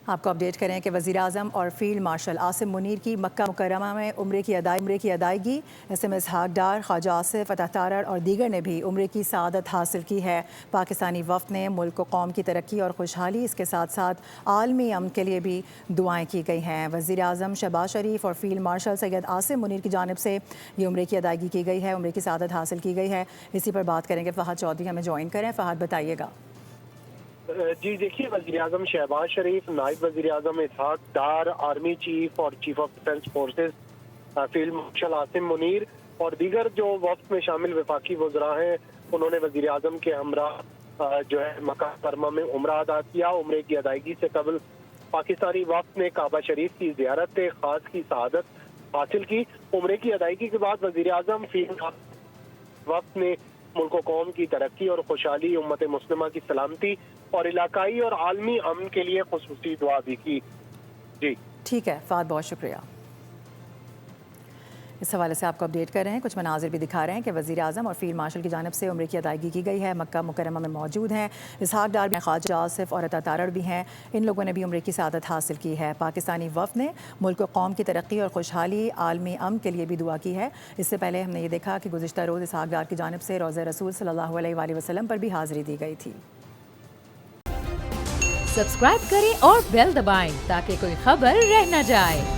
آپ کو اپڈیٹ کریں کہ وزیراعظم اور فیلڈ مارشل عاصم منیر کی مکہ مکرمہ میں عمرے کی ادائیگی SM اسحاق ڈار، خواجہ آصف، عطا تارڑ اور دیگر نے بھی عمرے کی سعادت حاصل کی ہے۔ پاکستانی وفد نے ملک و قوم کی ترقی اور خوشحالی، اس کے ساتھ ساتھ عالمی امن کے لیے بھی دعائیں کی گئی ہیں۔ وزیراعظم شہباز شریف اور فیلڈ مارشل سید عاصم منیر کی جانب سے یہ عمرے کی ادائیگی کی گئی ہے، عمرے کی سعادت حاصل کی گئی ہے۔ اسی پر بات کریں گے، فہد چودھری ہمیں جوائن کریں۔ فہد بتائیے گا۔ جی دیکھیے، وزیراعظم شہباز شریف، نائب وزیراعظم اسحاق ڈار، آرمی چیف اور chief of defence forces field marshal Asim Munir اور دیگر جو وفد میں شامل وفاقی وزراء ہیں، انہوں نے وزیراعظم کے ہمراہ جو ہے مکہ مکرمہ میں عمرہ ادا کیا۔ عمرے کی ادائیگی سے قبل پاکستانی وفد نے کعبہ شریف کی زیارت خاص کی سعادت حاصل کی۔ عمرے کی ادائیگی کے بعد وزیراعظم فیلڈ وفد نے ملک و قوم کی ترقی اور خوشحالی، امت مسلمہ کی سلامتی اور علاقائی اور عالمی امن کے لیے خصوصی دعا بھی کی۔ جی ٹھیک ہے فہد، بہت شکریہ۔ اس حوالے سے آپ کو اپڈیٹ کر رہے ہیں، کچھ مناظر بھی دکھا رہے ہیں کہ وزیر اعظم اور فیلڈ مارشل کی جانب سے عمرے کی ادائیگی کی گئی ہے۔ مکہ مکرمہ میں موجود ہیں اسحاق ڈار بھی، خواجہ آصف اور عطا تارڑ بھی ہیں۔ ان لوگوں نے بھی عمرے کی سعادت حاصل کی ہے۔ پاکستانی وفد نے ملک و قوم کی ترقی اور خوشحالی، عالمی امن کے لیے بھی دعا کی ہے۔ اس سے پہلے ہم نے یہ دیکھا کہ گزشتہ روز اسحاق ڈار کی جانب سے روضہ رسول صلی اللہ علیہ وآلہ وسلم پر بھی حاضری دی گئی تھی۔ سبسکرائب کریں اور بیل دبائیں تاکہ کوئی خبر رہ نہ جائے۔